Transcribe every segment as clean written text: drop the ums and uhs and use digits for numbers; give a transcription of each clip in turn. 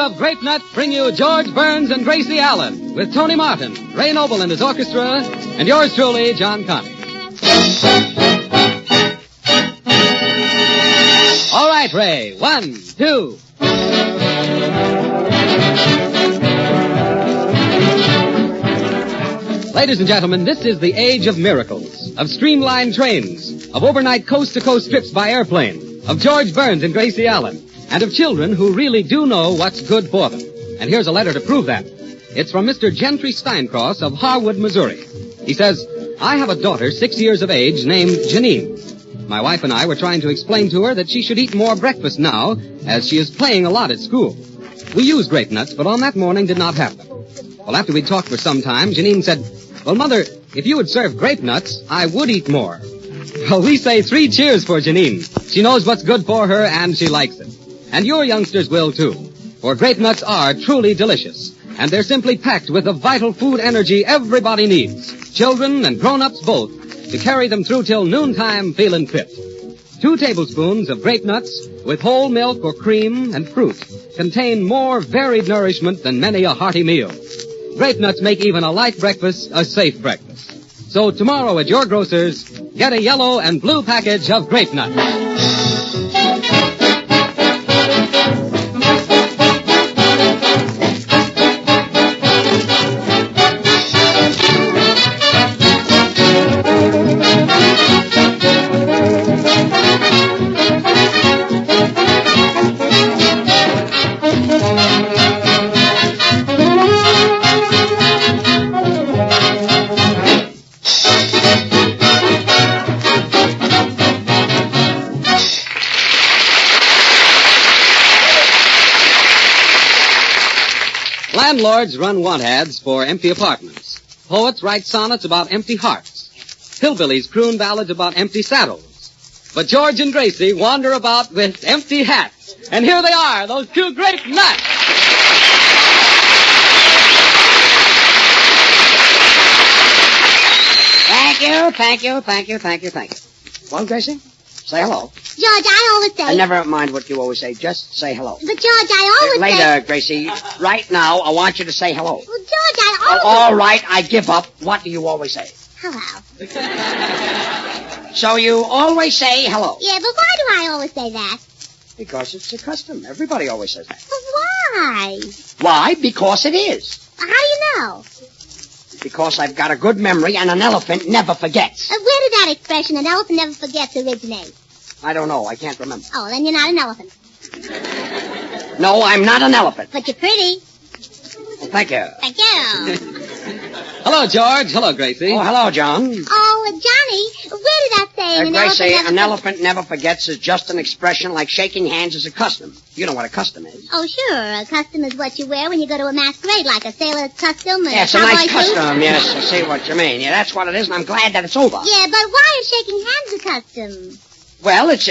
of Grape Nut bring you George Burns and Gracie Allen with Tony Martin, Ray Noble and his orchestra, and yours truly, John Conte. All right, Ray. 1, 2. Ladies and gentlemen, this is the age of miracles, of streamlined trains, of overnight coast-to-coast trips by airplane, of George Burns and Gracie Allen, and of children who really do know what's good for them. And here's a letter to prove that. It's from Mr. Gentry Steincross of Harwood, Missouri. He says, I have a daughter 6 years of age named Janine. My wife and I were trying to explain to her that she should eat more breakfast now, as she is playing a lot at school. We use grape nuts, but on that morning did not have them. Well, after we'd talked for some time, Janine said, well, Mother, if you would serve grape nuts, I would eat more. Well, we say 3 cheers for Janine. She knows what's good for her, and she likes it. And your youngsters will, too. For grape nuts are truly delicious. And they're simply packed with the vital food energy everybody needs, children and grown-ups both, to carry them through till noontime feeling fit. 2 tablespoons of grape nuts with whole milk or cream and fruit contain more varied nourishment than many a hearty meal. Grape nuts make even a light breakfast a safe breakfast. So tomorrow at your grocer's, get a yellow and blue package of grape nuts. Landlords run want ads for empty apartments. Poets write sonnets about empty hearts. Hillbillies croon ballads about empty saddles. But George and Gracie wander about with empty hats. And here they are, those 2 grape nuts. Thank you. Well, Gracie, say hello. George, I always say... I never mind what you always say. Just say hello. But, George, I always Later, say... Gracie. Right now, I want you to say hello. Well, George, I always... All right, I give up. What do you always say? Hello. So you always say hello? Yeah, but why do I always say that? Because it's a custom. Everybody always says that. But why? Why? Because it is. How do you know? Because I've got a good memory and an elephant never forgets. Where did that expression, an elephant never forgets, originate? I don't know. I can't remember. Oh, then you're not an elephant. No, I'm not an elephant. But you're pretty. Well, thank you. Thank you. Hello, George. Hello, Gracie. Oh, hello, John. Oh, Johnny, where did that say Gracie, an elephant never forgets is just an expression like shaking hands is a custom. You know what a custom is. Oh, sure. A custom is what you wear when you go to a masquerade, like a sailor's custom and yes, a nice suit. custom. Yes, I see what you mean. Yeah, that's what it is, and I'm glad that it's over. Yeah, but why is shaking hands a custom? Well, it's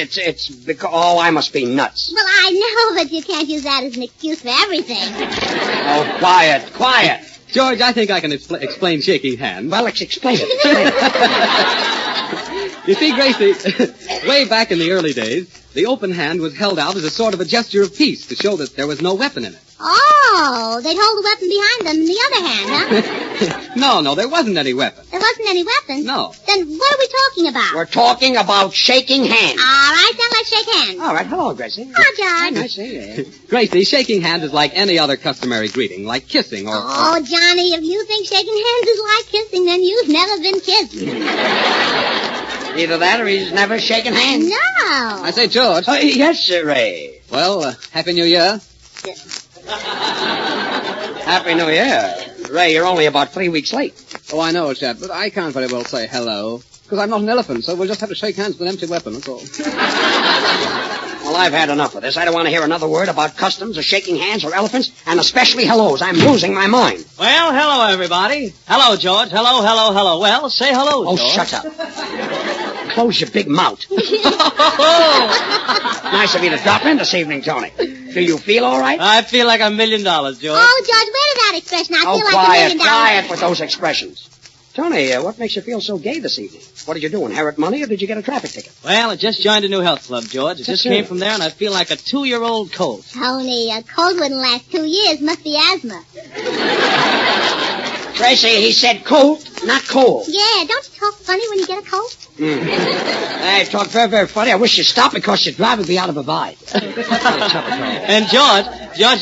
because... Oh, I must be nuts. Well, I know, but you can't use that as an excuse for everything. Oh, quiet. George, I think I can explain shaking hands. Well, explain it. You see, Gracie, way back in the early days, the open hand was held out as a sort of a gesture of peace to show that there was no weapon in it. Oh, they'd hold the weapon behind them in the other hand, huh? No, there wasn't any weapon. There wasn't any weapon? No. Then what are we talking about? We're talking about shaking hands. All right, then let's shake hands. All right, hello, Gracie. Hi, George. Nice to see you. Gracie, shaking hands is like any other customary greeting, like kissing or... Oh, Johnny, if you think shaking hands is like kissing, then you've never been kissed. Either that or he's never shaken hands. No. I say, George. Yes, sir, Ray. Well, Happy New Year. Happy New Year. Ray, you're only about 3 weeks late. Oh, I know, Chad, but I can't very well say hello, because I'm not an elephant, so we'll just have to shake hands with an empty weapon, that's all. Well, I've had enough of this. I don't want to hear another word about customs or shaking hands or elephants, and especially hellos. I'm losing my mind. Well, hello, everybody. Hello, George. Hello. Well, say hello, Oh, George. shut up. Close your big mouth. Nice of you to drop in this evening, Tony. Do you feel all right? I feel like $1 million, George. Oh, George, where did that expression? I feel like $1 million. Quiet with those expressions. Tony, what makes you feel so gay this evening? What did you do, inherit money, or did you get a traffic ticket? Well, I just joined a new health club, George. I just came from there, and I feel like a 2-year-old colt. Tony, a cold wouldn't last 2 years. Must be asthma. Gracie, he said cold, not cold. Yeah, don't you talk funny when you get a cold? I talk very, very funny. I wish you'd stop because you're driving me out of a vibe. And George,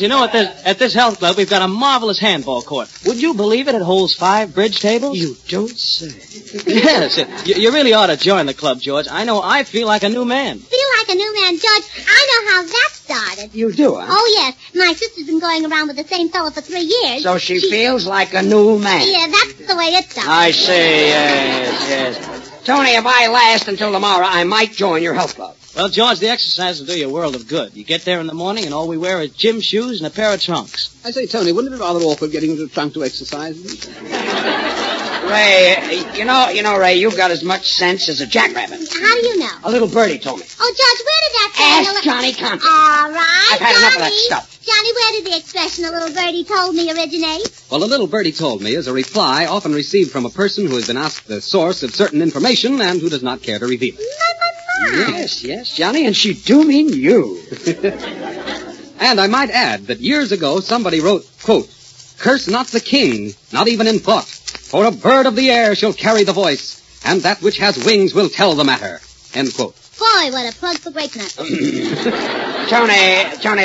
you know, at this health club, we've got a marvelous handball court. Would you believe it? It holds 5 bridge tables. You don't say. Yes, you really ought to join the club, George. I know I feel like a new man. Feel like a new man, George. I know how that started. You do, huh? Oh, yes. My sister's been going around with the same fella for 3 years. So she feels like a new man. Yeah, that's the way it started. I see, yes. Tony, if I last until tomorrow, I might join your health club. Well, George, the exercise will do you a world of good. You get there in the morning, and all we wear is gym shoes and a pair of trunks. I say, Tony, wouldn't it be rather awkward getting into a trunk to exercise? Ray, you know, Ray, you've got as much sense as a jackrabbit. How do you know? A little birdie told me. Oh, George, where did that Ask Johnny Compton. All right, I've had enough of that stuff. Johnny, where did the expression "a little birdie told me" originate? Well, a little birdie told me is a reply often received from a person who has been asked the source of certain information and who does not care to reveal it. Yes, Johnny, and she do mean you. And I might add that years ago somebody wrote, quote, "Curse not the king, not even in thought, for a bird of the air shall carry the voice, and that which has wings will tell the matter," end quote. Boy, what a plug for grape nuts. Tony,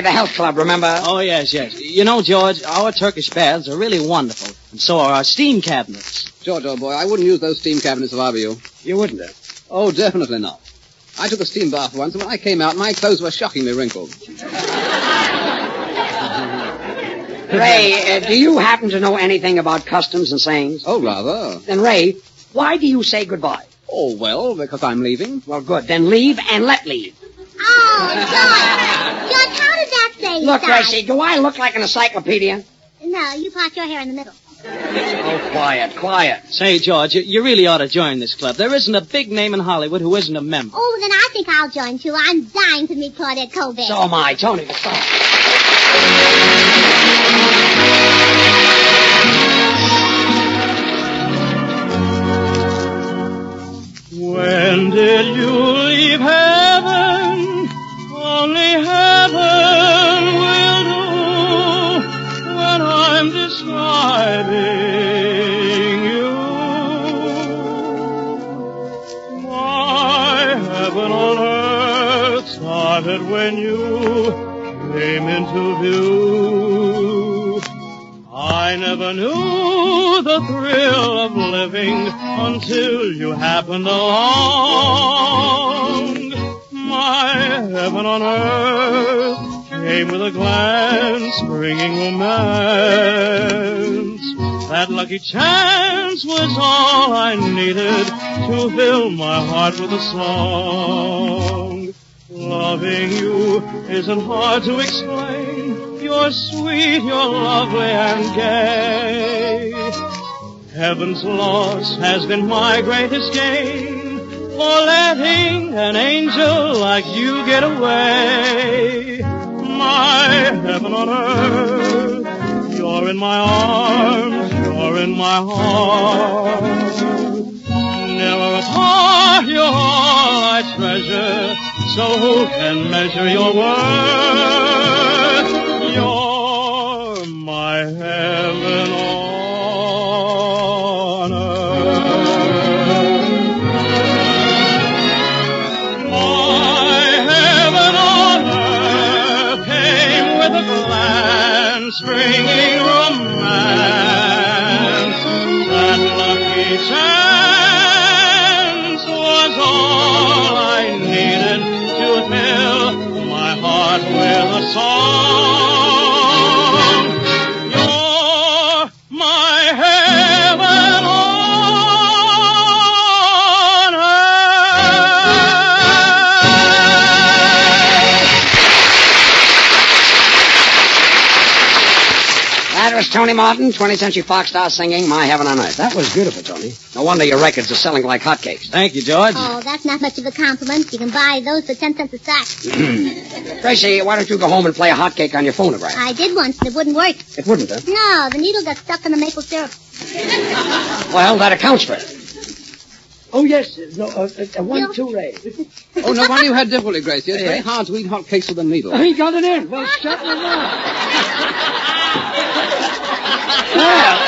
the health club, remember? Oh, yes. You know, George, our Turkish baths are really wonderful, and so are our steam cabinets. George, old boy, I wouldn't use those steam cabinets if I were you. You wouldn't, huh? Oh, definitely not. I took a steam bath once, and when I came out, my clothes were shockingly wrinkled. Ray, do you happen to know anything about customs and sayings? Oh, rather. Then, Ray, why do you say goodbye? Oh, well, because I'm leaving. Well, good. Then leave and let leave. Oh, George, how did that say Look, start? Gracie, do I look like an encyclopedia? No, you part your hair in the middle. Oh, quiet. Say, George, you really ought to join this club. There isn't a big name in Hollywood who isn't a member. Oh, then I think I'll join, too. I'm dying to meet Claudette Colbert. So am I. Tony, stop. When did you leave heaven? Only heaven will do when I'm describing you. My heaven on earth started when you came into view. I never knew the thrill of living until you happened along. My heaven on earth came with a glance, bringing romance. That lucky chance was all I needed to fill my heart with a song. Loving you isn't hard to explain. You're sweet, you're lovely and gay. Heaven's loss has been my greatest gain, for letting an angel like you get away. My heaven on earth, you're in my arms, you're in my heart. Never apart, you're all I treasure, so who can measure your worth? You're my heaven on earth. My heaven on earth came with a glance, bringing romance. That lucky chance was all I needed to fill my heart with a song. You're my heaven on That was Tony Martin, 20th Century Fox star singing My Heaven on Earth. That was beautiful, Tony. No wonder your records are selling like hotcakes. Thank you, George. Oh, that's not much of a compliment. You can buy those for 10 cents a sack. Gracie, why don't you go home and play a hotcake on your phonograph? I did once, and it wouldn't work. It wouldn't, huh? No, the needle got stuck in the maple syrup. Well, that accounts for it. Oh, yes. No, 1, 2, Ray. Oh, no wonder you had difficulty, Gracie. It's very hard to eat hot cakes with a needle. He got it in. Well, shut your mouth. Well,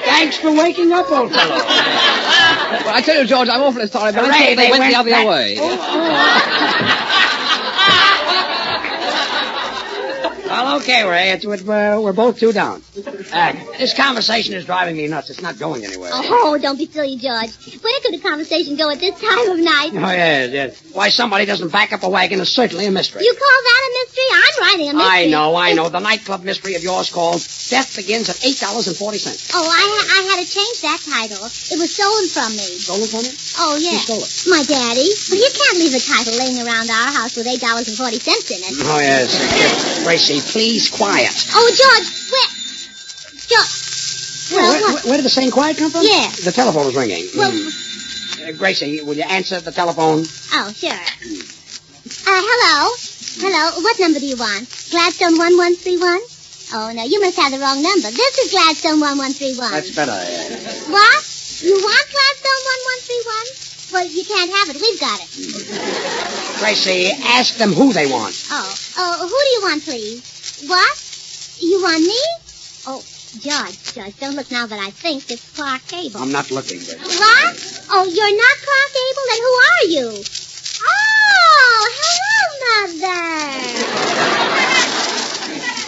thanks for waking up, old fellow. Well, I tell you, George, I'm awfully sorry, but I Ray, thought they went the other back. way. Well, okay, Ray. We're both two down. This conversation is driving me nuts. It's not going anywhere. Oh, don't be silly, George. Where could a conversation go at this time of night? Oh, yes. Why somebody doesn't back up a wagon is certainly a mystery. You call that a mystery? I'm writing a mystery. I know. The nightclub mystery of yours called Death Begins at $8.40. Oh, I had to change that title. It was stolen from me. Stolen from you? Oh, yeah. Who stole it? My daddy. Well, you can't leave a title laying around our house with $8.40 in it. Oh, yes. Gracie, please, quiet. Oh, George, where? George. Well, what? Where did the same quiet come from? Yeah. The telephone was ringing. Well, Gracie, will you answer the telephone? oh, sure. Hello? Hello, what number do you want? Gladstone 1131? Oh, no, you must have the wrong number. This is Gladstone 1131. That's better. What? You want Gladstone 1131? Well, you can't have it. We've got it. Gracie, ask them who they want. Oh, who do you want, please? What? You want me? Oh, George, don't look now that I think it's Clark Gable. I'm not looking, Gracie. What? Oh, you're not Clark Gable? Then who are you? Oh, hello, Mother.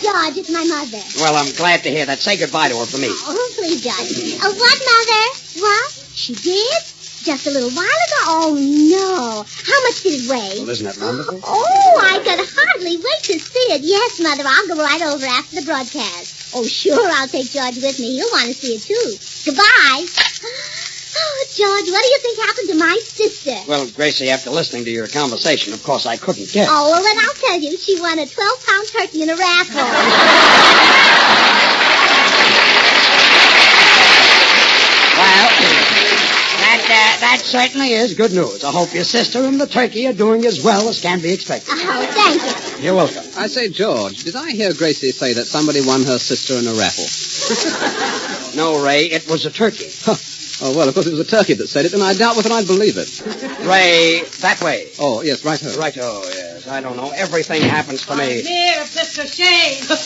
George, it's my mother. Well, I'm glad to hear that. Say goodbye to her for me. Oh, please, George. What, Mother? What? She did? Just a little while ago? Oh, no. How much did it weigh? Well, isn't that wonderful? Oh, I could hardly wait to see it. Yes, Mother, I'll go right over after the broadcast. Oh, sure, I'll take George with me. He'll want to see it, too. Goodbye. Oh, George, what do you think happened to my sister? Well, Gracie, after listening to your conversation, of course I couldn't guess. Oh, well, then I'll tell you. She won a 12-pound turkey in a raffle. Well, that certainly is good news. I hope your sister and the turkey are doing as well as can be expected. Oh, thank you. You're welcome. I say, George, did I hear Gracie say that somebody won her sister in a raffle? No, Ray, it was a turkey. Oh, well, of course it was a turkey that said it, and I doubt whether I'd believe it. Ray, that way. Oh, yes, right-o. Right-o, yes. I don't know. Everything happens to me. Near Mr. Shane. Near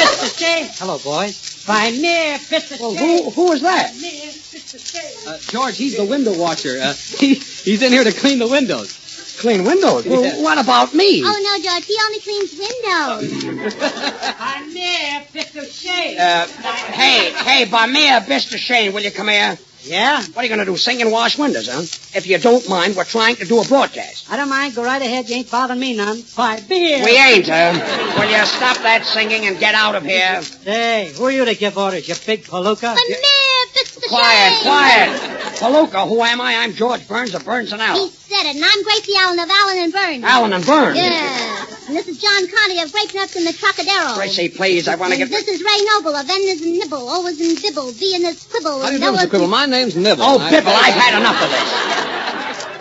Mr. Shane. Hello, boys. By near Mr. Well, Shane. who is that? Near Mr. Shane. George, he's the window washer. He's in here to clean the windows. Clean windows? Well, Yeah. what about me? Oh, no, George, he only cleans windows. By near Mr. Shane. Hey, by me, Mr. Shane, will you come here? Yeah? What are you going to do, sing and wash windows, huh? If you don't mind, we're trying to do a broadcast. I don't mind. Go right ahead. You ain't bothering me none. By beer. We ain't, Will you stop that singing and get out of here? Hey, who are you to give orders, you big palooka? Magnificent. Quiet. Palooka, who am I? I'm George Burns of Burns and He Allen. said it, and I'm Gracie Allen of Allen and Burns. Allen and Burns? Yeah. And this is John Connie of Grape Nuts in the Trocadero. Gracie, please, I want to And get... this is Ray Noble of N as in Nibble, O as in Dibble, V in as Quibble. How do you and do, L Mr. as Quibble? in- My name's Nibble. Oh, Bibble, I've had enough of this.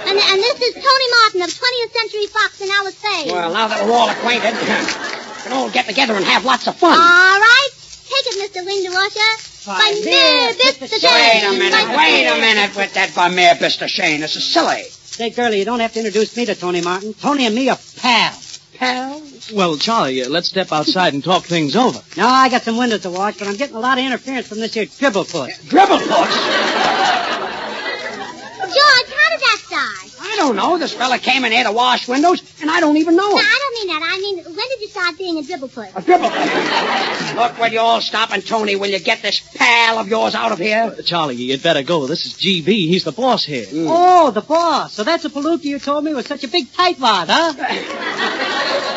And this is Tony Martin of 20th Century Fox in Alice Bay. Well, now that we're all acquainted, we can all get together and have lots of fun. All right. Take it, Mr. Window Washer. By near Mr. Shane. Wait a minute with that Bamir Mr. Shane. This is silly. Say, girlie, you don't have to introduce me to Tony Martin. Tony and me are pals. Pals? Well, Charlie, let's step outside and talk things over. No, I got some windows to wash, but I'm getting a lot of interference from this here dribble foot. Dribble puss? George, how did that start? I don't know. This fella came in here to wash windows, and I don't even know No, him. I don't mean that. I mean, when did you start being a dribble puss? A dribble puss. Look, will you all stop, and Tony, will you get this pal of yours out of here? Charlie, you'd better go. This is GB. He's the boss here. Oh, the boss. So that's a palooka you told me was such a big tightwad, huh?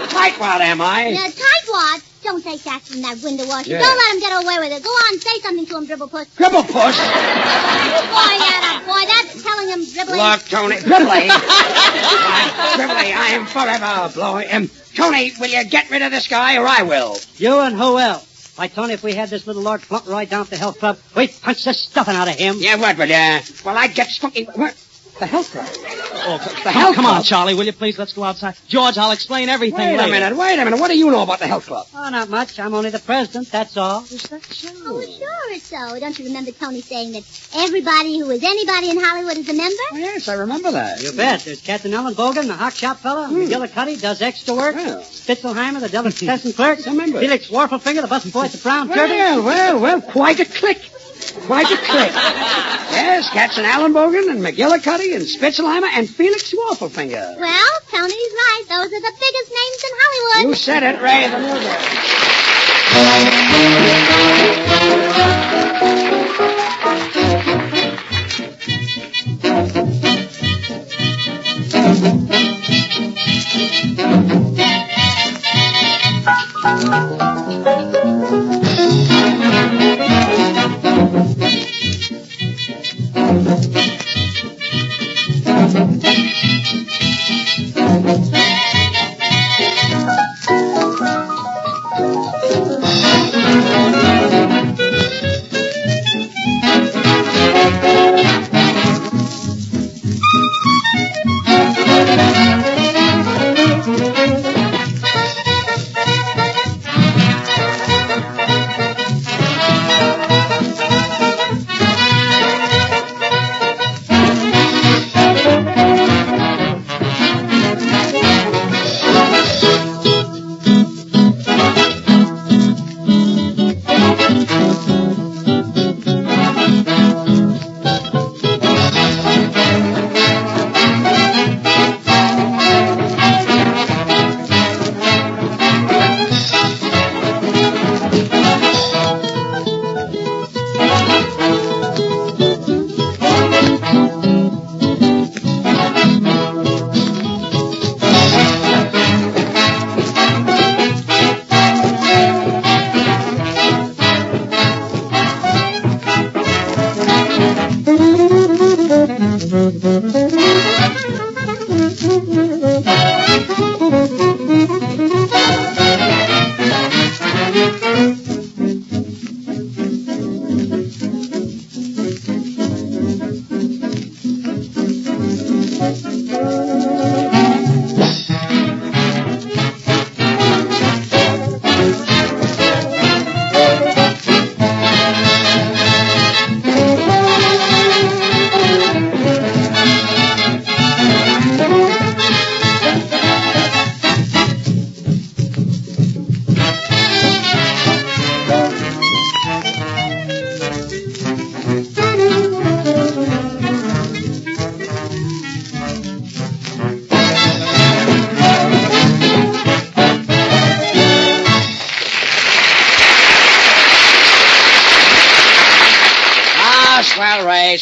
Tightwad, am I? Now, tightwad, don't take that from that window washer. Yeah. Don't let him get away with it. Go on, say something to him, dribble puss. Dribble puss? Boy, that's telling him, dribbling. Look, Tony. Dribbly. Dribbly, I am forever blowing. Tony, will you get rid of this guy, or I will? You and who else? Why, Tony, if we had this little Lord Plunk right down at the health club, we'd punch the stuffing out of him. Yeah, what would, well, I'd get spunky... What? The health club? The health Come club? on, Charlie, will you please? Let's go outside. George, I'll explain everything Wait a later. minute. What do you know about the health club? Oh, not much. I'm only the president, that's all. Is that so? Oh, sure it's so. Don't you remember Tony saying that everybody who is anybody in Hollywood is a member? Oh, yes, I remember that. You bet. There's Captain Ellen Bogan, the hock shop fella. McGillicuddy does extra work. Well. Spitzelheimer, the delicatessen clerk. I remember. Felix Warfelfinger, the busting boy at the Brown Turtle. Well, quite a clique. Quite a clique. Yes, Captain Allen Bogan and McGillicuddy and Spitzelheimer and Felix Warfelfinger. Well, Tony's right. Those are the biggest names in Hollywood. You said it, Ray, the music.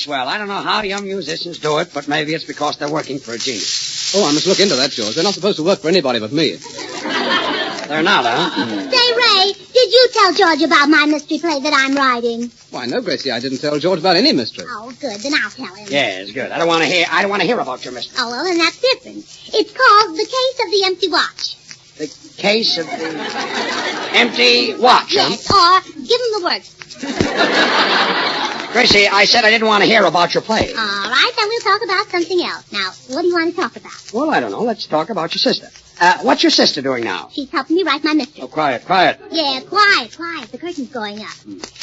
Well, I don't know how young musicians do it, but maybe it's because they're working for a genius. Oh, I must look into that, George. They're not supposed to work for anybody but me. They're not, huh? Say, Ray, did you tell George about my mystery play that I'm writing? Why, no, Gracie, I didn't tell George about any mystery. Oh, good. Then I'll tell him. Yes, good. I don't want to hear about your mystery. Oh, well, then that's different. It's called The Case of the Empty Watch. The case of the empty watch, Yes, or give him the works. Gracie, I said I didn't want to hear about your play. All right, then we'll talk about something else. Now, what do you want to talk about? Well, I don't know. Let's talk about your sister. What's your sister doing now? She's helping me write my mystery. Oh, quiet. Yeah, quiet. The curtain's going up.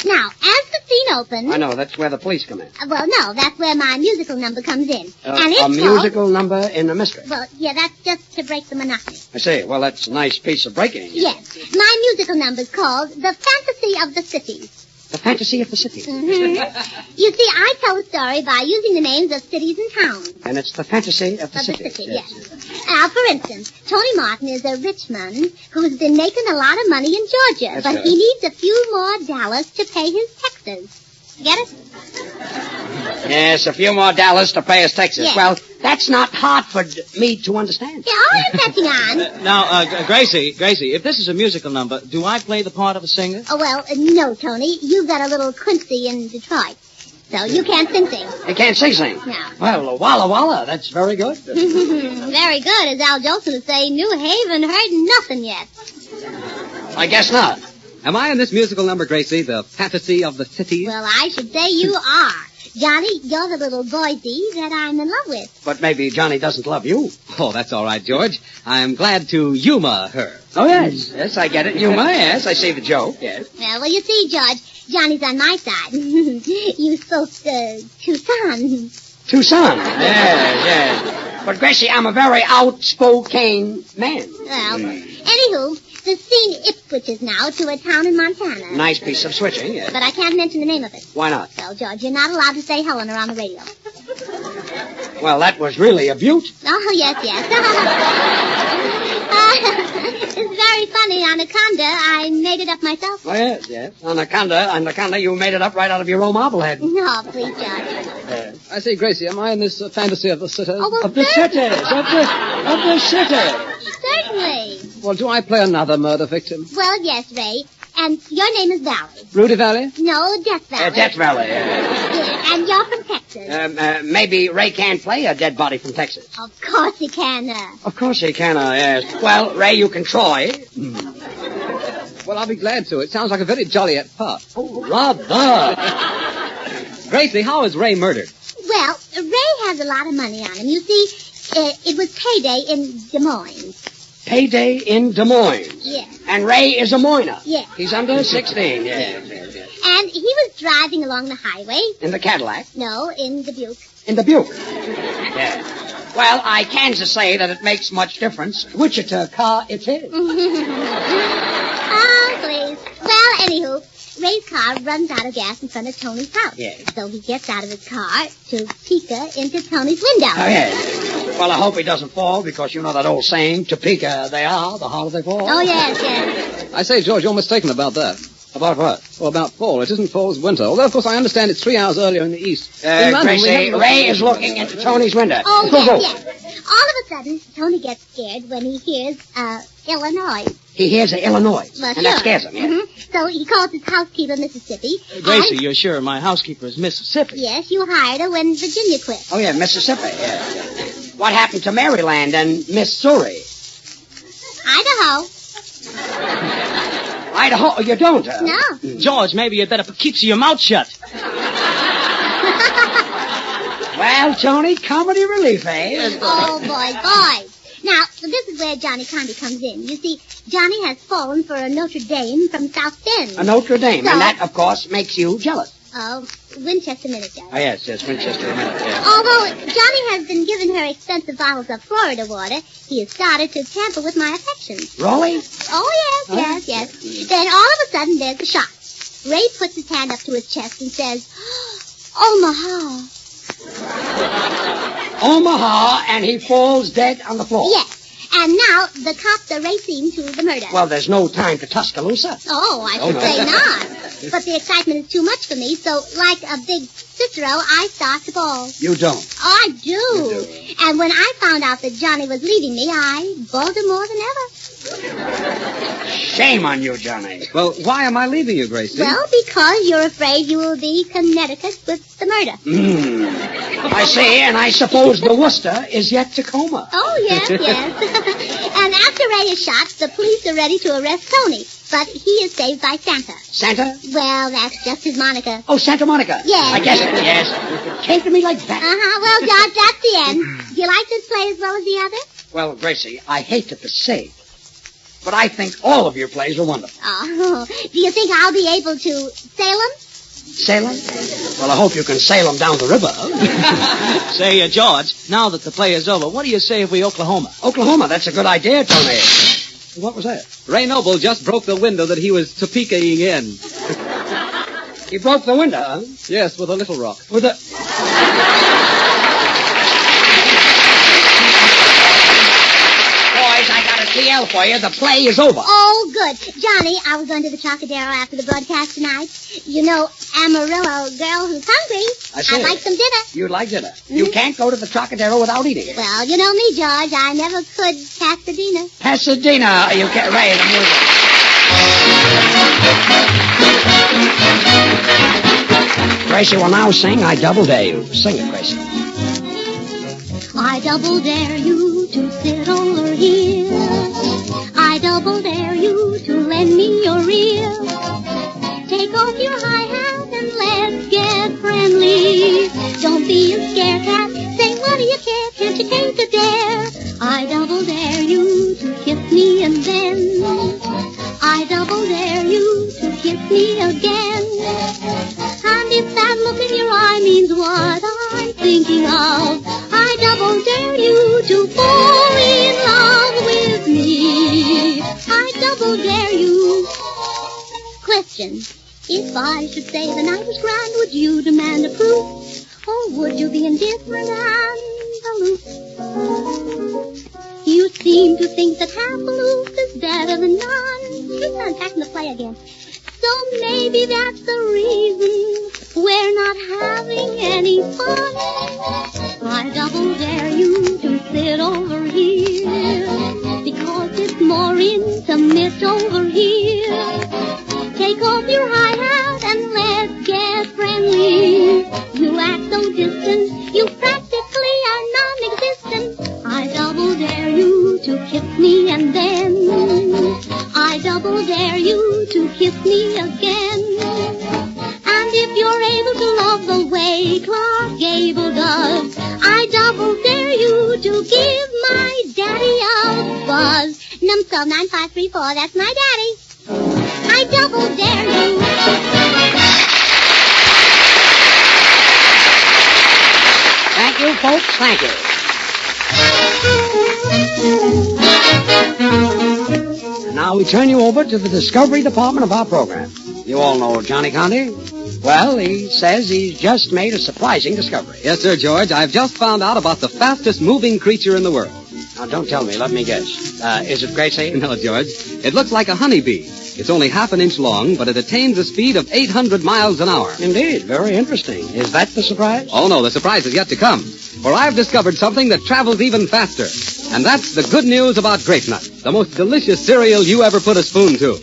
Now, as the scene opens... I know, that's where the police come in. Well, no, that's where my musical number comes in. And it's a musical number in a mystery? Well, yeah, that's just to break the monotony. I see. Well, that's a nice piece of breaking. Yes. My musical number's called The Fantasy of the Cities. The Fantasy of the Cities. Mm-hmm. You see, I tell a story by using the names of cities and towns. And it's the Fantasy of the Cities. The city, yes. Now, for instance, Tony Martin is a rich man who's been making a lot of money in Georgia, That's but good. he needs a few more dollars to pay his taxes. Get it? Yes, a few more dollars to pay his taxes. Yes. Well, that's not hard for me to understand. Yeah, all I'm catching on. Now, Gracie, if this is a musical number, do I play the part of a singer? Oh, well, no, Tony. You've got a little Quincy in Detroit. So you can't sing. You can't sing. No. Well, Walla Walla, that's very good. Very good. As Al Jolson would say, New Haven heard nothing yet. I guess not. Am I in this musical number, Gracie, the Fantasy of the Cities? Well, I should say you are. Johnny, you're the little boysy that I'm in love with. But maybe Johnny doesn't love you. Oh, that's all right, George. I'm glad to humor her. Oh, yes. Yes, I get it. Humor, yes. I see the joke, yes. Well, you see, George, Johnny's on my side. You spoke Tucson. Tucson. Yes. But, Gracie, I'm a very outspoken man. Well, anywho, the scene it switches now to a town in Montana. Nice piece of switching, yes. But I can't mention the name of it. Why not? Well, George, you're not allowed to say Helena on the radio. Well, that was really a beaut. Oh, yes. It's very funny. Anaconda, I made it up myself. Oh, yes. Anaconda, you made it up right out of your own marblehead. No, please, George. I say, Gracie, am I in this fantasy of the sitters? Oh, well, Of the cities. Of the cities. Certainly. Well, do I play another murder victim? Well, yes, Ray. And your name is Valley. Rudy Valley? No, Death Valley. Death Valley. Yeah, and you're from Texas. Maybe Ray can't play a dead body from Texas. Of course he can. Of course he can, yes. Well, Ray, you can try. Well, I'll be glad to. It sounds like a very jolly-ette part. Oh, rather. Gracie, how is Ray murdered? Well, Ray has a lot of money on him. You see, it was payday in Des Moines. Payday in Des Moines. Yes. And Ray is a moiner. Yes. He's under 16, yes. And he was driving along the highway. In the Cadillac. No, in Dubuque. In Dubuque. Yes. Well, I can't say that it makes much difference which car it is. Oh, please. Well, anywho, Ray's car runs out of gas in front of Tony's house. Yes. So he gets out of his car to peek into Tony's window. Oh, yes. Well, I hope he doesn't fall, because you know that old saying, Topeka they are, the harder they fall. Oh, yes. I say, George, you're mistaken about that. About what? Well, about fall. It isn't fall, it's winter. Although, of course, I understand it's 3 hours earlier in the east. In London, we Gracie, haven't- Ray is looking into Tony's window. Oh, Go. yes. All of a sudden, Tony gets scared when he hears, Illinois. He hears Illinois, Well, and that sure. scares him, yes. Mm-hmm. So he calls his housekeeper, Mississippi. Gracie, and- you're sure my housekeeper is Mississippi? Yes, you hired her when Virginia quit. Oh, yeah, Mississippi, yes. What happened to Maryland and Missouri? Idaho. Idaho, you don't, No. George, maybe you'd better keep your mouth shut. Well, Tony, comedy relief, eh? Oh, boys. Now, this is where Johnny Candy comes in. You see, Johnny has fallen for a Notre Dame from South Bend. A Notre Dame, So- and that, of course, makes you jealous. Oh, Winchester Minute, Judge. Oh, yes, Winchester Minute, yes. Although Johnny has been giving her expensive bottles of Florida water, he has started to tamper with my affections. Rolly? Oh, yes. Then all of a sudden, there's a shot. Ray puts his hand up to his chest and says, Omaha. Omaha, and he falls dead on the floor. Yes. And now the cops are racing to the murder. Well, there's no time to Tuscaloosa. Oh, I should say not. But the excitement is too much for me, so like a big Cicero, I start to bawl. You don't. Oh, I do. You do. And when I found out that Johnny was leaving me, I bawled him more than ever. Shame on you, Johnny. Well, why am I leaving you, Gracie? Well, because you're afraid you will be Connecticut with the murder. I see, and I suppose the Worcester is yet to coma. Oh, yes. And after Ray is shot, the police are ready to arrest Tony. But he is saved by Santa. Santa? Well, that's just his moniker. Oh, Santa Monica. Yes. I guess it, yes. It came to me like that. Well, George, that's the end. Do you like this play as well as the other? Well, Gracie, I hate to say, but I think all of your plays are wonderful. Oh, do you think I'll be able to sail them? Sail 'em? Well, I hope you can sail 'em down the river. Say, George, now that the play is over, what do you say if we Oklahoma? Oklahoma, that's a good idea, Tony. What was that? Ray Noble just broke the window that he was Topeka-ing in. He broke the window, huh? Yes, with a little rock. With a... Boys, I got a TL for you. The play is over. Oh, good. Johnny, I was going to the Trocadero after the broadcast tonight. You know, Amarillo girl who's hungry. I see. I'd like some dinner. You'd like dinner. You can't go to the Trocadero without eating it. Well, you know me, George. I never could Pasadena. Pasadena. You get Ray, the music. Gracie will now sing I Double Dare You. Sing it, Gracie. I double dare you to sit over here. I double dare you to lend me your ear. Take off your high hat and let's get friendly. Don't be a scare cat. Say, what do you care? Can't you take a dare? I double dare you to kiss me and then I double dare you to kiss me again. And if that look in your eye means what I'm thinking of, I double dare you to fall in love with me. I double dare you. Question. If I should say the night was grand, would you demand a proof? Or would you be indifferent and aloof? You seem to think that half aloof is better than none. Here's I'm back in the play again. So maybe that's the reason we're not having any fun. I double dare you to sit over here, because it's more intimate over here. Take off your high hat and let's get friendly. You act so distant, you practically are non-existent. I double dare you to kiss me and then I double dare you to kiss me again. And if you're able to love the way Clark Gable does, I double dare you to give my daddy a buzz. Numskull 9534, that's my daddy. I double dare you. Thank you, folks. Thank you. And now we turn you over to the Discovery Department of our program. You all know Johnny Conti. Well, he says he's just made a surprising discovery. Yes, sir, George. I've just found out about the fastest moving creature in the world. Now, don't tell me. Let me guess. Is it Gracie? No, George. It looks like a honeybee. It's only half an inch long, but it attains a speed of 800 miles an hour. Indeed. Very interesting. Is that the surprise? Oh, no, the surprise is yet to come. For I've discovered something that travels even faster. And that's the good news about grape nuts, the most delicious cereal you ever put a spoon to.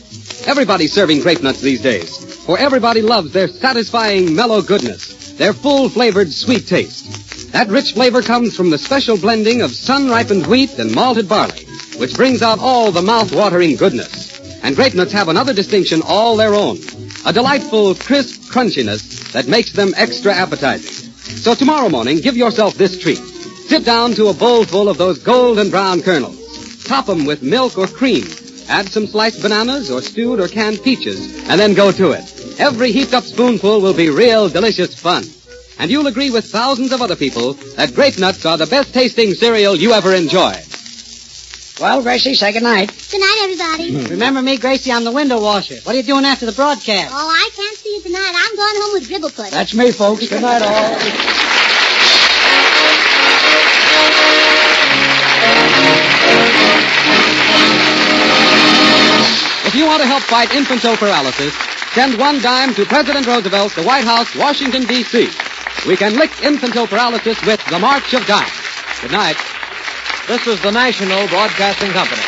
Everybody's serving grape nuts these days, for everybody loves their satisfying mellow goodness, their full-flavored sweet taste. That rich flavor comes from the special blending of sun-ripened wheat and malted barley, which brings out all the mouth-watering goodness. And grape nuts have another distinction all their own, a delightful, crisp crunchiness that makes them extra appetizing. So tomorrow morning, give yourself this treat. Sit down to a bowl full of those golden brown kernels. Top them with milk or cream. Add some sliced bananas or stewed or canned peaches, and then go to it. Every heaped-up spoonful will be real delicious fun. And you'll agree with thousands of other people that grape nuts are the best-tasting cereal you ever enjoyed. Well, Gracie, say goodnight. Good night, everybody. Remember me, Gracie? I'm the window washer. What are you doing after the broadcast? Oh, I can't see you tonight. I'm going home with dribble pudding. That's me, folks. Good night, all. If you want to help fight infantile paralysis, send $1 to President Roosevelt, the White House, Washington, D.C. We can lick infantile paralysis with the March of Dimes. Good night. This is the National Broadcasting Company.